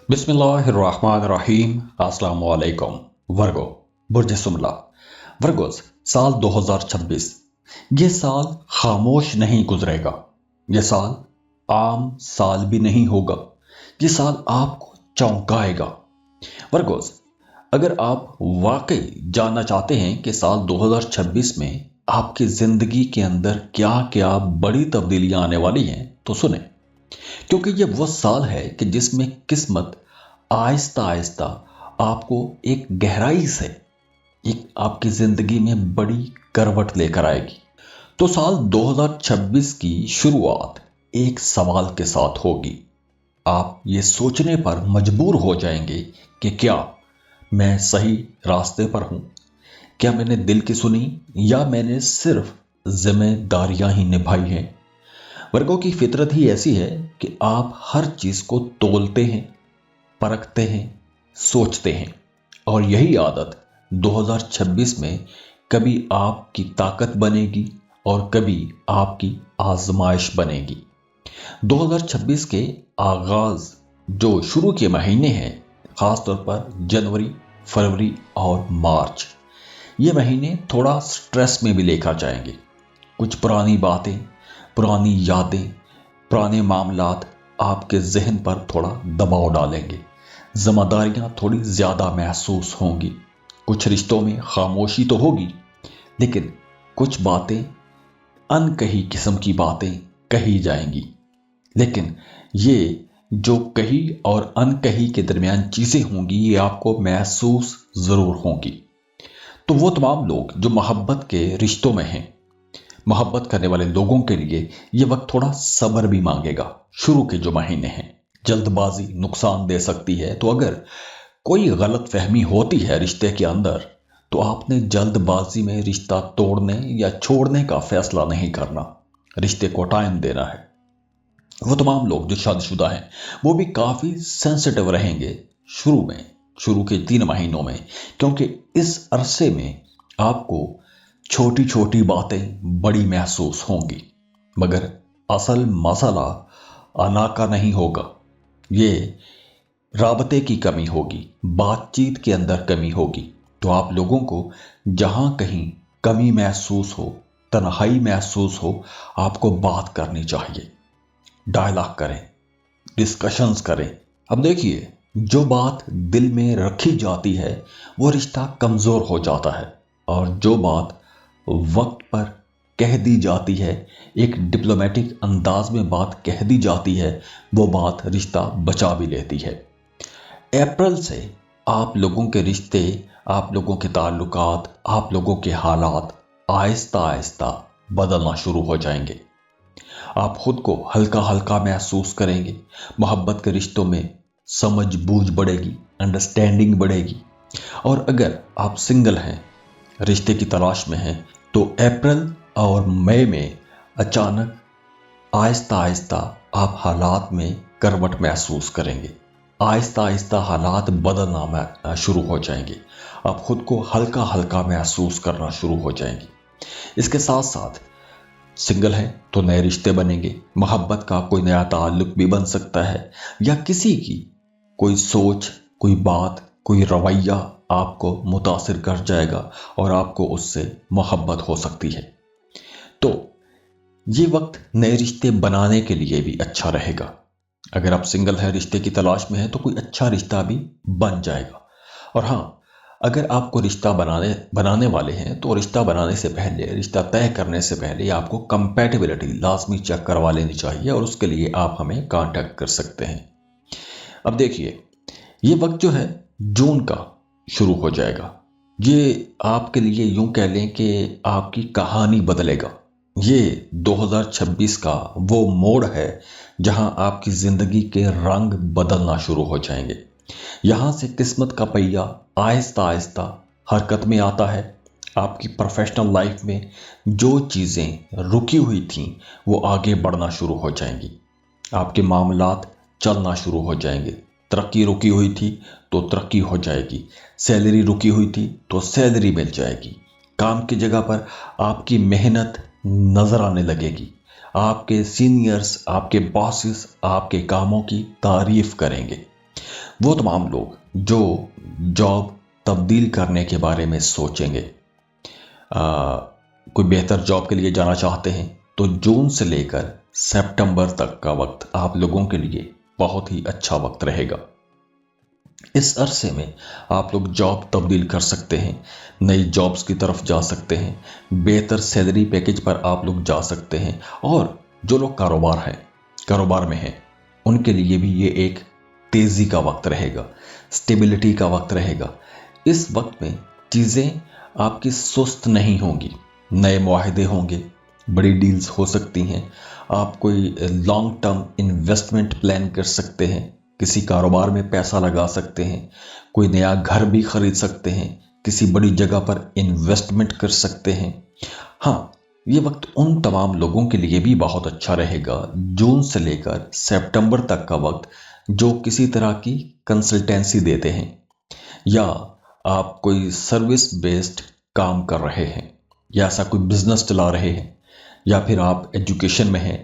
बिस्मिल्लाहिर्रहमानिर्रहीम। अस्सलाम वालेकुम। वर्गो, बुर्ज सुमला। वर्गोस, साल 2026 ये साल खामोश नहीं गुजरेगा। ये साल आम साल भी नहीं होगा। ये साल आपको चौंकाएगा। वर्गोस, अगर आप वाकई जानना चाहते हैं कि साल 2026 में आपकी जिंदगी के अंदर क्या क्या बड़ी तब्दीलियां आने वाली हैं तो सुने, क्योंकि ये वो साल है कि जिसमें किस्मत आहिस्ता आहिस्ता आपको एक गहराई से एक आपकी जिंदगी में बड़ी करवट लेकर आएगी। तो साल 2026 की शुरुआत एक सवाल के साथ होगी। आप ये सोचने पर मजबूर हो जाएंगे कि क्या मैं सही रास्ते पर हूं, क्या मैंने दिल की सुनी या मैंने सिर्फ जिम्मेदारियां ही निभाई हैं। वर्गों की फितरत ही ऐसी है कि आप हर चीज को तोलते हैं, परखते हैं, सोचते हैं, और यही आदत 2026 में कभी आपकी ताकत बनेगी और कभी आपकी आजमाइश बनेगी। 2026 के आगाज जो शुरू के महीने हैं, खासतौर पर जनवरी, फरवरी और मार्च, ये महीने थोड़ा स्ट्रेस में भी लेकर जाएंगे। कुछ पुरानी बातें, पुरानी यादें, पुराने मामलात आपके जहन पर थोड़ा दबाव डालेंगे। जिम्मेदारियां थोड़ी ज्यादा महसूस होंगी। कुछ रिश्तों में खामोशी तो होगी, लेकिन कुछ बातें, अनकही किस्म की बातें कही जाएंगी। लेकिन ये जो कही और अनकही के दरमियान चीजें होंगी, ये आपको महसूस जरूर होंगी। तो वो तमाम लोग जो मोहब्बत के रिश्तों में हैं, मोहब्बत करने वाले लोगों के लिए ये वक्त थोड़ा सब्र भी मांगेगा। शुरू के जो महीने हैं, जल्दबाजी नुकसान दे सकती है। तो अगर कोई गलत फहमी होती है रिश्ते के अंदर, तो आपने जल्दबाजी में रिश्ता तोड़ने या छोड़ने का फैसला नहीं करना, रिश्ते को टाइम देना है। वो तमाम लोग जो शादीशुदा हैं, वो भी काफी सेंसिटिव रहेंगे शुरू के 3 महीनों में, क्योंकि इस अरसे में आपको छोटी छोटी बातें बड़ी महसूस होंगी। मगर असल मसला अना का नहीं होगा, ये राबते की कमी होगी, बातचीत के अंदर कमी होगी। तो आप लोगों को जहां कहीं कमी महसूस हो, तन्हाई महसूस हो, आपको बात करनी चाहिए, डायलॉग करें, डिस्कशंस करें। अब देखिए, जो बात दिल में रखी जाती है वो रिश्ता कमजोर हो जाता है, और जो बात वक्त पर कह दी जाती है, एक डिप्लोमेटिक अंदाज में बात कह दी जाती है, वो बात रिश्ता बचा भी लेती है। अप्रैल से आप लोगों के रिश्ते, आप लोगों के ताल्लुकात, आप लोगों के हालात आहिस्ता आहिस्ता बदलना शुरू हो जाएंगे। आप खुद को हल्का हल्का महसूस करेंगे। मोहब्बत के रिश्तों में समझ बूझ बढ़ेगी, अंडरस्टैंडिंग बढ़ेगी। और अगर आप सिंगल हैं, रिश्ते की तलाश में हैं, तो अप्रैल और मई में अचानक आहिस्ता आहिस्ता आप हालात में करवट महसूस करेंगे। आहिस्ता आहिस्ता हालात बदलना शुरू हो जाएंगे। आप खुद को हल्का हल्का महसूस करना शुरू हो जाएंगे। इसके साथ साथ सिंगल हैं तो नए रिश्ते बनेंगे, मोहब्बत का कोई नया ताल्लुक भी बन सकता है, या किसी की कोई सोच, कोई बात, कोई रवैया आपको मुतासिर कर जाएगा और आपको उससे मोहब्बत हो सकती है। तो ये वक्त नए रिश्ते बनाने के लिए भी अच्छा रहेगा। अगर आप सिंगल हैं, रिश्ते की तलाश में हैं, तो कोई अच्छा रिश्ता भी बन जाएगा। और हाँ, अगर आपको रिश्ता बनाने वाले हैं, तो रिश्ता बनाने से पहले, रिश्ता तय करने से पहले आपको कंपैटिबिलिटी लाजमी चेक करवा लेनी चाहिए, और उसके लिए आप हमें कांटेक्ट कर सकते हैं। अब देखिए, ये वक्त जो है जून का शुरू हो जाएगा। ये आपके लिए यूं कह लें कि आपकी कहानी बदलेगा। ये 2026 का वो मोड़ है जहां आपकी जिंदगी के रंग बदलना शुरू हो जाएंगे। यहां से किस्मत का पहिया आहिस्ता आहिस्ता हरकत में आता है। आपकी प्रोफेशनल लाइफ में जो चीजें रुकी हुई थीं, वो आगे बढ़ना शुरू हो जाएंगी। आपके मामलात चलना शुरू हो जाएंगे। तरक्की रुकी हुई थी तो तरक्की हो जाएगी, सैलरी रुकी हुई थी तो सैलरी मिल जाएगी। काम की जगह पर आपकी मेहनत नजर आने लगेगी। आपके सीनियर्स, आपके बॉसेस आपके कामों की तारीफ करेंगे। वो तमाम लोग जो जॉब तब्दील करने के बारे में सोचेंगे, कोई बेहतर जॉब के लिए जाना चाहते हैं, तो जून से लेकर सितंबर तक का वक्त आप लोगों के लिए बहुत ही अच्छा वक्त रहेगा। इस अरसे में आप लोग जॉब तब्दील कर सकते हैं, नई जॉब्स की तरफ जा सकते हैं, बेहतर सैलरी पैकेज पर आप लोग जा सकते हैं। और जो लोग कारोबार में हैं, उनके लिए भी ये एक तेज़ी का वक्त रहेगा, स्टेबिलिटी का वक्त रहेगा। इस वक्त में चीज़ें आपकी सुस्त नहीं होंगी, नए मुआहदे होंगे, बड़ी डील्स हो सकती हैं। आप कोई लॉन्ग टर्म इन्वेस्टमेंट प्लान कर सकते हैं, किसी कारोबार में पैसा लगा सकते हैं, कोई नया घर भी खरीद सकते हैं, किसी बड़ी जगह पर इन्वेस्टमेंट कर सकते हैं। हाँ, ये वक्त उन तमाम लोगों के लिए भी बहुत अच्छा रहेगा, जून से लेकर सितंबर तक का वक्त, जो किसी तरह की कंसल्टेंसी देते हैं या आप कोई सर्विस बेस्ड काम कर रहे हैं या ऐसा कोई बिजनेस चला रहे हैं, या फिर आप एजुकेशन में हैं,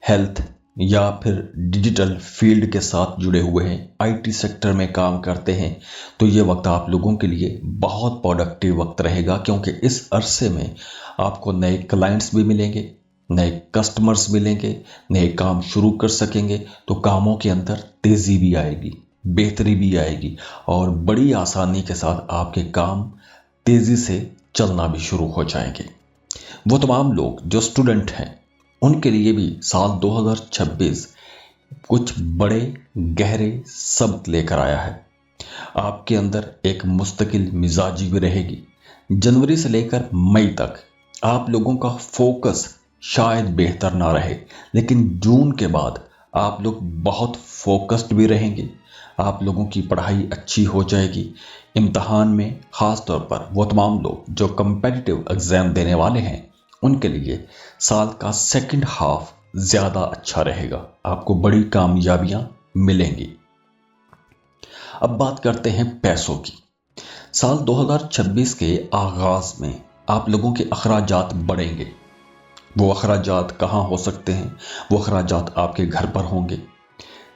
हेल्थ या फिर डिजिटल फील्ड के साथ जुड़े हुए हैं, आईटी सेक्टर में काम करते हैं, तो ये वक्त आप लोगों के लिए बहुत प्रोडक्टिव वक्त रहेगा, क्योंकि इस अरसे में आपको नए क्लाइंट्स भी मिलेंगे, नए कस्टमर्स मिलेंगे, नए काम शुरू कर सकेंगे। तो कामों के अंदर तेज़ी भी आएगी, बेहतरी भी आएगी और बड़ी आसानी के साथ आपके काम तेज़ी से चलना भी शुरू हो जाएंगे। वो तमाम लोग जो स्टूडेंट हैं, उनके लिए भी साल 2026 कुछ बड़े गहरे सबक लेकर आया है। आपके अंदर एक मुस्तकिल मिजाजी भी रहेगी। जनवरी से लेकर मई तक आप लोगों का फोकस शायद बेहतर ना रहे, लेकिन जून के बाद आप लोग बहुत फोकस्ड भी रहेंगे। आप लोगों की पढ़ाई अच्छी हो जाएगी। इम्तहान में ख़ास तौर पर वो तमाम लोग जो कम्पिटिटिव एग्ज़ाम देने वाले हैं, उनके लिए साल का सेकंड हाफ ज़्यादा अच्छा रहेगा, आपको बड़ी कामयाबियां मिलेंगी। अब बात करते हैं पैसों की। साल 2026 के आगाज़ में आप लोगों के अखराजात बढ़ेंगे। वो अखराजात कहाँ हो सकते हैं? वो अखराजात आपके घर पर होंगे,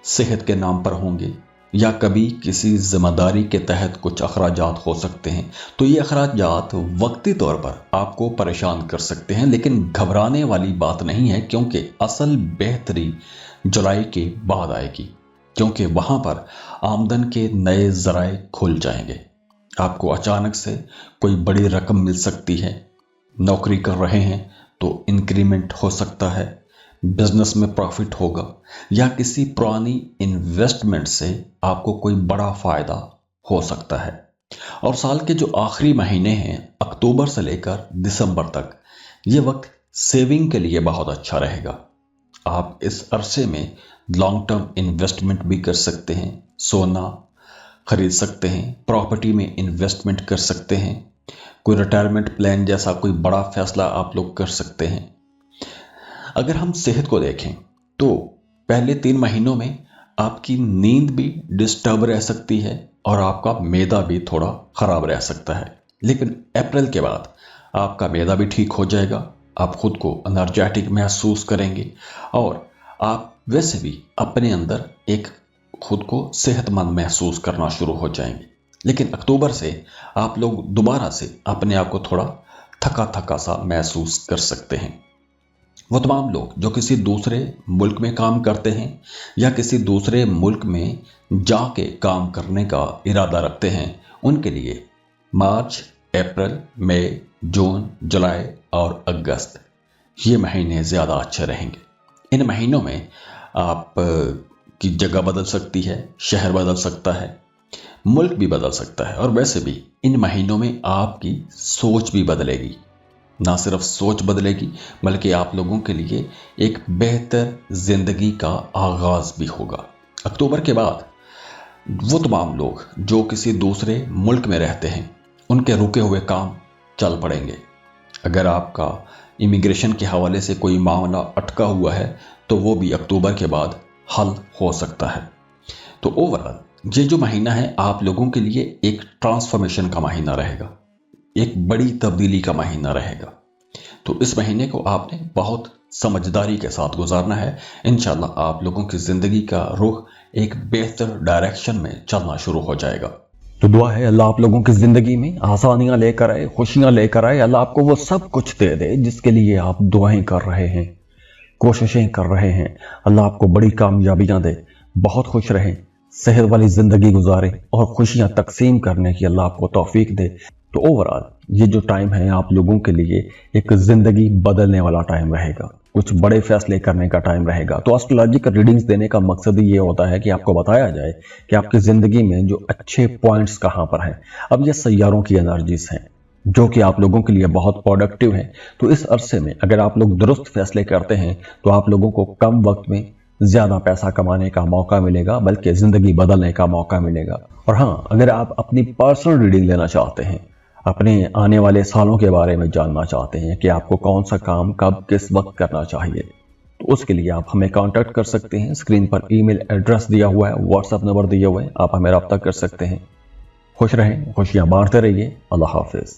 सेहत के नाम पर होंगे, या कभी किसी जिम्मेदारी के तहत कुछ अखराजात हो सकते हैं। तो ये अखराजात वक्ती तौर पर आपको परेशान कर सकते हैं, लेकिन घबराने वाली बात नहीं है, क्योंकि असल बेहतरी जुलाई के बाद आएगी, क्योंकि वहाँ पर आमदन के नए ज़राए खुल जाएंगे। आपको अचानक से कोई बड़ी रकम मिल सकती है। नौकरी कर रहे हैं तो इंक्रीमेंट हो सकता है, बिजनेस में प्रॉफिट होगा, या किसी पुरानी इन्वेस्टमेंट से आपको कोई बड़ा फायदा हो सकता है। और साल के जो आखिरी महीने हैं, अक्टूबर से लेकर दिसंबर तक, ये वक्त सेविंग के लिए बहुत अच्छा रहेगा। आप इस अरसे में लॉन्ग टर्म इन्वेस्टमेंट भी कर सकते हैं, सोना खरीद सकते हैं, प्रॉपर्टी में इन्वेस्टमेंट कर सकते हैं, कोई रिटायरमेंट प्लान जैसा कोई बड़ा फैसला आप लोग कर सकते हैं। अगर हम सेहत को देखें तो पहले 3 महीनों में आपकी नींद भी डिस्टर्ब रह सकती है और आपका मैदा भी थोड़ा ख़राब रह सकता है, लेकिन अप्रैल के बाद आपका मैदा भी ठीक हो जाएगा, आप खुद को एनर्जेटिक महसूस करेंगे और आप वैसे भी अपने अंदर एक खुद को सेहतमंद महसूस करना शुरू हो जाएंगे। लेकिन अक्टूबर से आप लोग दोबारा से अपने आप को थोड़ा थका थका सा महसूस कर सकते हैं। वो तमाम लोग जो किसी दूसरे मुल्क में काम करते हैं या किसी दूसरे मुल्क में जाके काम करने का इरादा रखते हैं, उनके लिए मार्च, अप्रैल, मई, जून, जुलाई और अगस्त ये महीने ज़्यादा अच्छे रहेंगे। इन महीनों में आप की जगह बदल सकती है, शहर बदल सकता है, मुल्क भी बदल सकता है, और वैसे भी इन महीनों में आपकी सोच भी बदलेगी। ना सिर्फ सोच बदलेगी, बल्कि आप लोगों के लिए एक बेहतर जिंदगी का आगाज भी होगा। अक्टूबर के बाद वो तमाम लोग जो किसी दूसरे मुल्क में रहते हैं, उनके रुके हुए काम चल पड़ेंगे। अगर आपका इमिग्रेशन के हवाले से कोई मामला अटका हुआ है तो वो भी अक्टूबर के बाद हल हो सकता है। तो ओवरऑल ये जो महीना है आप लोगों के लिए एक ट्रांसफॉर्मेशन का महीना रहेगा, एक बड़ी तब्दीली का महीना रहेगा। तो इस महीने को आपने बहुत समझदारी के साथ गुजारना है। इंशाल्लाह आप लोगों की ज़िंदगी का रुख एक बेहतर डायरेक्शन में चलना शुरू हो जाएगा। तो दुआ है अल्लाह आप लोगों की ज़िंदगी में आसानियां लेकर आए, खुशियां लेकर आए। अल्लाह आपको वो सब कुछ दे दे जिसके लिए आप दुआएं कर रहे हैं, कोशिशें कर रहे हैं। अल्लाह आपको बड़ी कामयाबियां दे, बहुत खुश रहें, सेहत वाली ज़िंदगी गुजारें और खुशियां तकसीम करने की अल्लाह आपको तौफीक दे। तो ओवरऑल ये जो टाइम है आप लोगों के लिए एक ज़िंदगी बदलने वाला टाइम रहेगा, कुछ बड़े फैसले करने का टाइम रहेगा। तो एस्ट्रोलॉजिकल रीडिंग्स देने का मकसद ही ये होता है कि आपको बताया जाए कि आपकी ज़िंदगी में जो अच्छे पॉइंट्स कहाँ पर हैं। अब ये सैयारों की एनर्जीज हैं जो कि आप लोगों के लिए बहुत प्रोडक्टिव हैं। तो इस अरसे में अगर आप लोग दुरुस्त फैसले करते हैं तो आप लोगों को कम वक्त में ज़्यादा पैसा कमाने का मौका मिलेगा, बल्कि ज़िंदगी बदलने का मौका मिलेगा। और हाँ, अगर आप अपनी पर्सनल रीडिंग लेना चाहते हैं, अपने आने वाले सालों के बारे में जानना चाहते हैं कि आपको कौन सा काम कब किस वक्त करना चाहिए, तो उसके लिए आप हमें कांटेक्ट कर सकते हैं। स्क्रीन पर ईमेल एड्रेस दिया हुआ है, व्हाट्सएप नंबर दिए हुए हैं, आप हमें रब्ता कर सकते हैं। खुश रहें, खुशियां बांटते रहिए। अल्लाह हाफिज़।